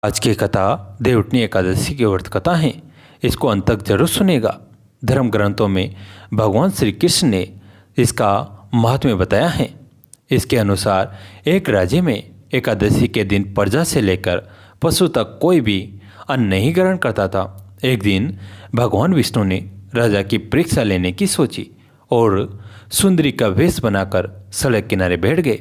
आज की कथा देवउठनी एकादशी की व्रत कथा है। इसको अंत तक जरूर सुनेगा। धर्म ग्रंथों में भगवान श्री कृष्ण ने इसका महात्म्य बताया है। इसके अनुसार एक राज्य में एकादशी के दिन प्रजा से लेकर पशु तक कोई भी अन्न नहीं ग्रहण करता था। एक दिन भगवान विष्णु ने राजा की परीक्षा लेने की सोची और सुंदरी का वेश बनाकर सड़क किनारे बैठ गए।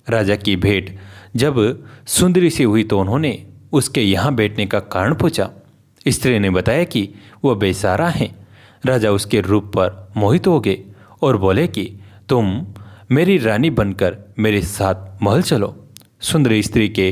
राजा की भेंट जब सुंदरी से हुई तो उन्होंने उसके यहाँ बैठने का कारण पूछा। स्त्री ने बताया कि वह बेसहारा है। राजा उसके रूप पर मोहित हो गए और बोले कि तुम मेरी रानी बनकर मेरे साथ महल चलो। सुंदरी स्त्री के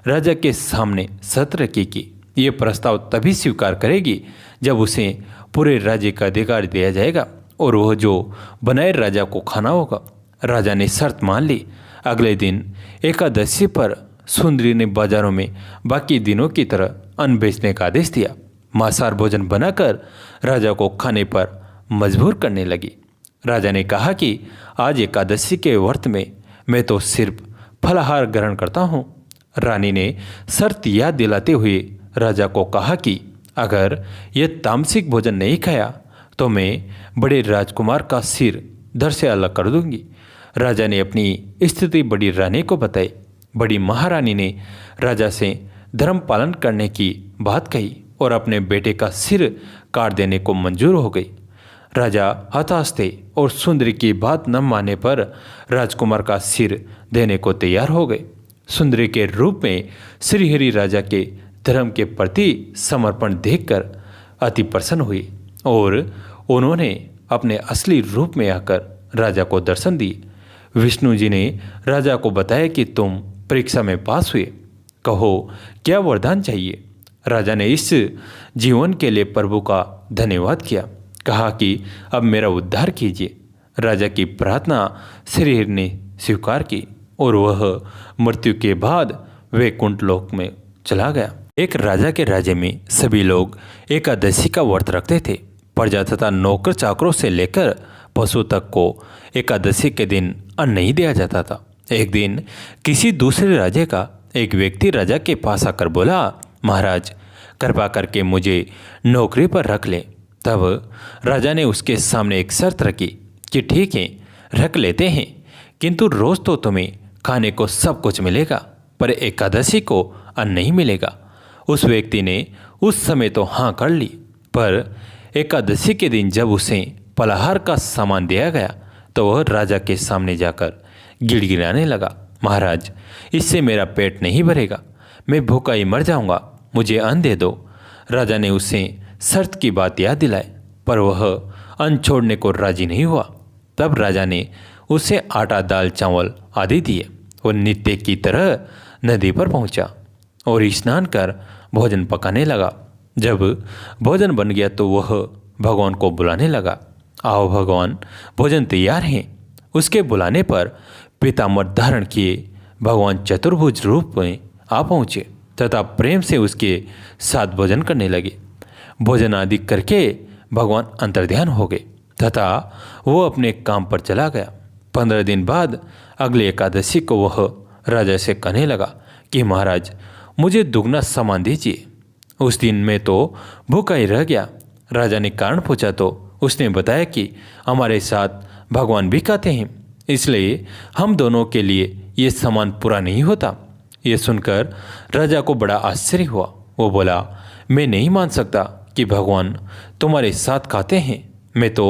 राजा के सामने शर्त रखी कि ये प्रस्ताव तभी स्वीकार करेगी जब उसे पूरे राज्य का अधिकार दिया जाएगा और वह जो बनाए राजा को खाना होगा। राजा ने शर्त मान ली। अगले दिन एकादशी पर सुंदरी ने बाजारों में बाकी दिनों की तरह अन्न बेचने का आदेश दिया। मांसाहार भोजन बनाकर राजा को खाने पर मजबूर करने लगी। राजा ने कहा कि आज एकादशी के व्रत में मैं तो सिर्फ फलाहार ग्रहण करता हूँ। रानी ने शर्त याद दिलाते हुए राजा को कहा कि अगर यह तामसिक भोजन नहीं खाया तो मैं बड़े राजकुमार का सिर धड़ से अलग कर दूंगी। राजा ने अपनी स्थिति बड़ी रानी को बताई। बड़ी महारानी ने राजा से धर्म पालन करने की बात कही और अपने बेटे का सिर काट देने को मंजूर हो गई। राजा हताश थे और सुंदरी की बात न मानने पर राजकुमार का सिर देने को तैयार हो गए। सुंदरी के रूप में श्रीहरि राजा के धर्म के प्रति समर्पण देखकर अति प्रसन्न हुई और उन्होंने अपने असली रूप में आकर राजा को दर्शन दिए। विष्णु जी ने राजा को बताया कि तुम परीक्षा में पास हुए, कहो क्या वरदान चाहिए। राजा ने इस जीवन के लिए प्रभु का धन्यवाद किया, कहा कि अब मेरा उद्धार कीजिए। राजा की प्रार्थना श्रीहरि ने स्वीकार की और वह मृत्यु के बाद वैकुंठ लोक में चला गया। एक राजा के राज्य में सभी लोग एकादशी का व्रत रखते थे। प्रजा तथा नौकर चाकरों से लेकर पशु तक को एकादशी के दिन अन्न नहीं दिया जाता था। एक दिन किसी दूसरे राज्य का एक व्यक्ति राजा के पास आकर बोला, महाराज कृपा करके मुझे नौकरी पर रख ले। तब राजा ने उसके सामने एक शर्त रखी कि ठीक है रख लेते हैं, किंतु रोज तो तुम्हें खाने को सब कुछ मिलेगा पर एकादशी को अन्न नहीं मिलेगा। उस व्यक्ति ने उस समय तो हाँ कर ली, पर एकादशी के दिन जब उसे फलाहार का सामान दिया गया तो वह राजा के सामने जाकर गिड़गिड़ाने लगा, महाराज इससे मेरा पेट नहीं भरेगा, मैं भूखा ही मर जाऊंगा, मुझे अन्न दे दो। राजा ने उसे शर्त की बात याद दिलाई पर वह अन्न छोड़ने को राजी नहीं हुआ। तब राजा ने उसे आटा दाल चावल आदि दिए। वह नित्य की तरह नदी पर पहुंचा और स्नान कर भोजन पकाने लगा। जब भोजन बन गया तो वह भगवान को बुलाने लगा, आओ भगवान भोजन तैयार है। उसके बुलाने पर पीताम्बर धारण किए भगवान चतुर्भुज रूप में आ पहुँचे तथा प्रेम से उसके साथ भोजन करने लगे। भोजन आदि करके भगवान अंतर्ध्यान हो गए तथा वो अपने काम पर चला गया। 15 दिन बाद अगले एकादशी को वह राजा से कहने लगा कि महाराज मुझे दुगना सामान दीजिए। उस दिन में तो भूखा ही रह गया। राजा ने कारण पूछा तो उसने बताया कि हमारे साथ भगवान भी खाते हैं, इसलिए हम दोनों के लिए ये सामान पूरा नहीं होता। ये सुनकर राजा को बड़ा आश्चर्य हुआ। वो बोला, मैं नहीं मान सकता कि भगवान तुम्हारे साथ खाते हैं। मैं तो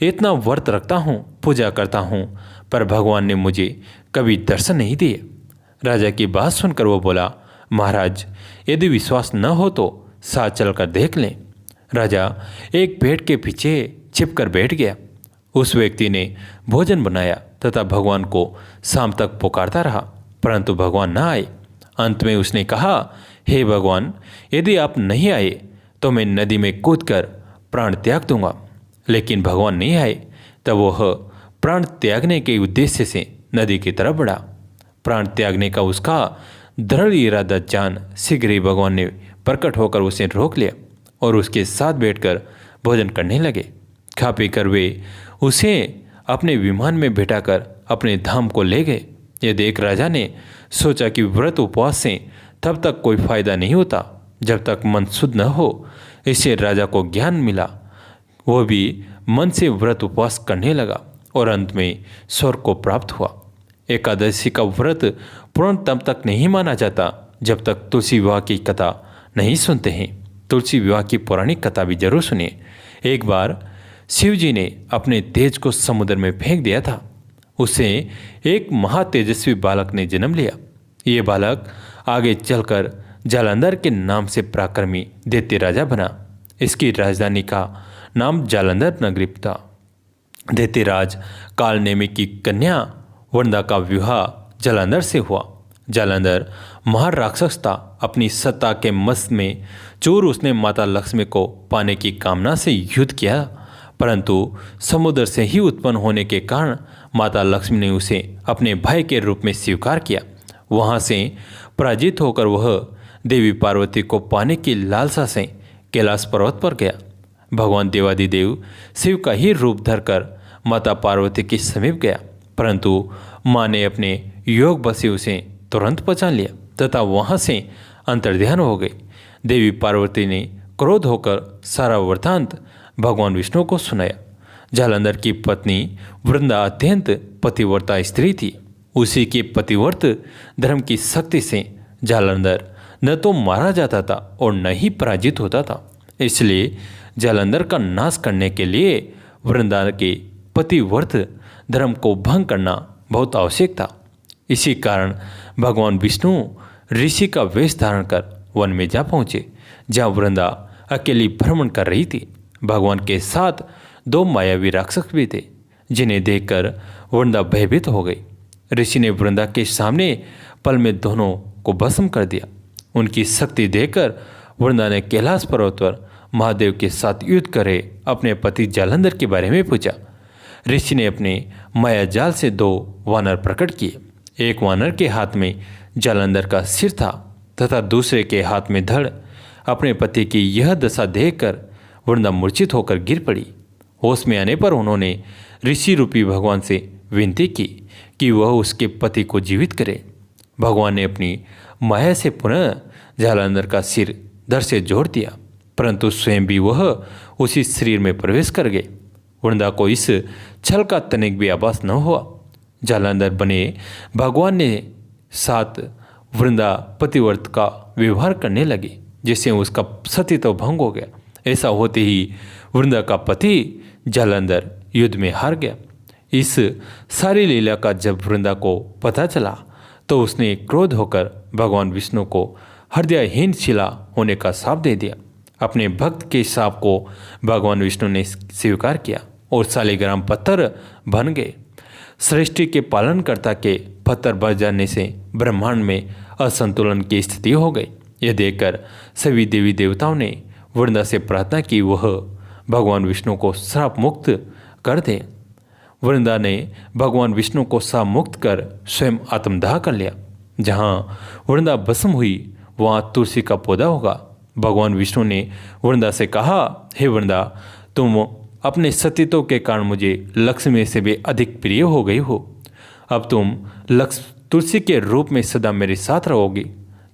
इतना व्रत रखता हूँ, पूजा करता हूँ, पर भगवान ने मुझे कभी दर्शन नहीं दिए। राजा की बात सुनकर वो बोला, महाराज यदि विश्वास न हो तो साथ चलकर देख लें। राजा एक पेड़ के पीछे छिपकर बैठ गया। उस व्यक्ति ने भोजन बनाया तथा भगवान को शाम तक पुकारता रहा, परंतु भगवान न आए। अंत में उसने कहा, हे भगवान यदि आप नहीं आए तो मैं नदी में कूदकर प्राण त्याग दूंगा। लेकिन भगवान नहीं आए। तब वह प्राण त्यागने के उद्देश्य से नदी की तरफ बढ़ा। प्राण त्यागने का उसका दृढ़ इरादा जान शीघ्र ही भगवान ने प्रकट होकर उसे रोक लिया और उसके साथ बैठकर भोजन करने लगे। खा पी कर वे उसे अपने विमान में बैठाकर अपने धाम को ले गए। यह देख राजा ने सोचा कि व्रत उपवास से तब तक कोई फायदा नहीं होता जब तक मन शुद्ध न हो। इससे राजा को ज्ञान मिला। वह भी मन से व्रत उपवास करने लगा और अंत में स्वर्ग को प्राप्त हुआ। एकादशी का व्रत पूर्ण तब तक नहीं माना जाता जब तक तुलसी विवाह की कथा नहीं सुनते हैं। तुलसी विवाह की पौराणिक कथा भी जरूर सुनिए। एक बार शिव जी ने अपने तेज को समुद्र में फेंक दिया था। उसे एक महातेजस्वी बालक ने जन्म लिया। ये बालक आगे चलकर जालंधर के नाम से पराक्रमी दैत्य राजा बना। इसकी राजधानी का नाम जालंधर नगरी था। दैत्यराज कालनेमी की कन्या वृंदा का विवाह जालंधर से हुआ। जालंधर महाराक्षस था। अपनी सत्ता के मस्त में चोर उसने माता लक्ष्मी को पाने की कामना से युद्ध किया, परंतु समुद्र से ही उत्पन्न होने के कारण माता लक्ष्मी ने उसे अपने भाई के रूप में स्वीकार किया। वहाँ से पराजित होकर वह देवी पार्वती को पाने की लालसा से कैलाश पर्वत पर गया। भगवान देवादिदेव शिव का ही रूप धरकर माता पार्वती के समीप गया, परंतु माँ ने अपने योग बल से उसे तुरंत पहचान लिया तथा वहाँ से अंतर्ध्यान हो गई। देवी पार्वती ने क्रोध होकर सारा वृत्तांत भगवान विष्णु को सुनाया। जालंधर की पत्नी वृंदा अत्यंत पतिव्रता स्त्री थी। उसी के पतिव्रत धर्म की शक्ति से जालंधर न तो मारा जाता था और न ही पराजित होता था। इसलिए जालंधर का नाश करने के लिए वृंदा के पतिव्रत धर्म को भंग करना बहुत आवश्यक था। इसी कारण भगवान विष्णु ऋषि का वेश धारण कर वन में जा पहुँचे, जहाँ वृंदा अकेली भ्रमण कर रही थी। भगवान के साथ दो मायावी राक्षस भी थे, जिन्हें देखकर वृंदा भयभीत हो गई। ऋषि ने वृंदा के सामने पल में दोनों को भस्म कर दिया। उनकी शक्ति देखकर वृंदा ने कैलाश पर्वत पर महादेव के साथ युद्ध करे अपने पति जालंधर के बारे में पूछा। ऋषि ने अपने माया जाल से दो वानर प्रकट किए। एक वानर के हाथ में जालंधर का सिर था तथा दूसरे के हाथ में धड़। अपने पति की यह दशा देखकर वृंदा मूर्छित होकर गिर पड़ी। होश में आने पर उन्होंने ऋषि रूपी भगवान से विनती की कि वह उसके पति को जीवित करे। भगवान ने अपनी माया से पुनः जालंधर का सिर धड़ से जोड़ दिया, परंतु स्वयं भी वह उसी शरीर में प्रवेश कर गए। वृंदा को इस छल का तनिक भी आभास न हुआ। जालंधर बने भगवान ने साथ वृंदा पतिव्रत का व्यवहार करने लगी, जिससे उसका सतीत्व भंग हो गया। ऐसा होते ही वृंदा का पति जालंधर युद्ध में हार गया। इस सारी लीला का जब वृंदा को पता चला तो उसने क्रोध होकर भगवान विष्णु को हृदयहीन शिला होने का शाप दे दिया। अपने भक्त के शाप को भगवान विष्णु ने स्वीकार किया और शालिग्राम पत्थर बन गए। सृष्टि के पालनकर्ता के पत्थर बन जाने से ब्रह्मांड में असंतुलन की स्थिति हो गई। यह देखकर सभी देवी देवताओं ने वृंदा से प्रार्थना की वह भगवान विष्णु को श्राप मुक्त कर दे। वृंदा ने भगवान विष्णु को श्राप मुक्त कर स्वयं आत्मदाह कर लिया। जहाँ वृंदा भस्म हुई वहाँ तुलसी का पौधा होगा। भगवान विष्णु ने वृंदा से कहा, हे वृंदा, तुम अपने सतीत्व के कारण मुझे लक्ष्मी से भी अधिक प्रिय हो गई हो। अब तुम तुलसी के रूप में सदा मेरे साथ रहोगी।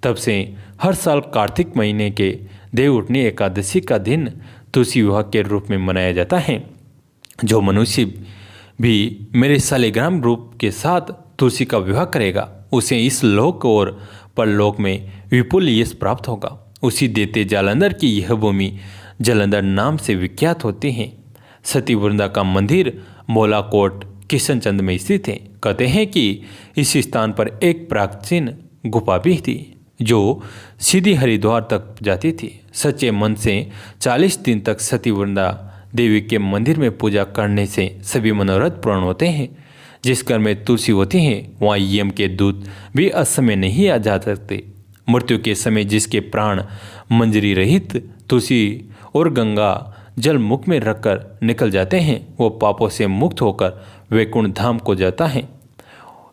तब से हर साल कार्तिक महीने के देव उठनी एकादशी का दिन तुलसी विवाह के रूप में मनाया जाता है। जो मनुष्य भी मेरे शालिग्राम रूप के साथ तुलसी का विवाह करेगा उसे इस लोक और परलोक में विपुल यश प्राप्त होगा। उसी देते जालंधर की यह भूमि जालंधर नाम से विख्यात होती है। सती वृंदा का मंदिर मोलाकोट किशनचंद में स्थित है। कहते हैं कि इस स्थान पर एक प्राचीन गुफा भी थी जो सीधी हरिद्वार तक जाती थी। सच्चे मन से 40 दिन तक सती वृंदा देवी के मंदिर में पूजा करने से सभी मनोरथ पूर्ण होते हैं। जिस घर में तुलसी होती है वहाँ यम के दूत भी असमय नहीं आ जा सकते। मृत्यु के समय जिसके प्राण मंजरी रहित तुलसी और गंगा जल मुख में रखकर निकल जाते हैं वो पापों से मुक्त होकर वैकुंठ धाम को जाता है।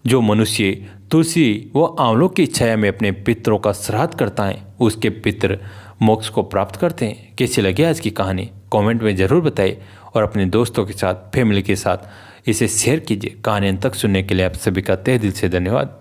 जो मनुष्य तुलसी व आंवलों की छाया में अपने पितरों का श्राद्ध करता है उसके पितर मोक्ष को प्राप्त करते हैं। कैसी लगी आज की कहानी कमेंट में ज़रूर बताइए और अपने दोस्तों के साथ फैमिली के साथ इसे शेयर कीजिए। कहानी अंत तक सुनने के लिए आप सभी का तहे दिल से धन्यवाद।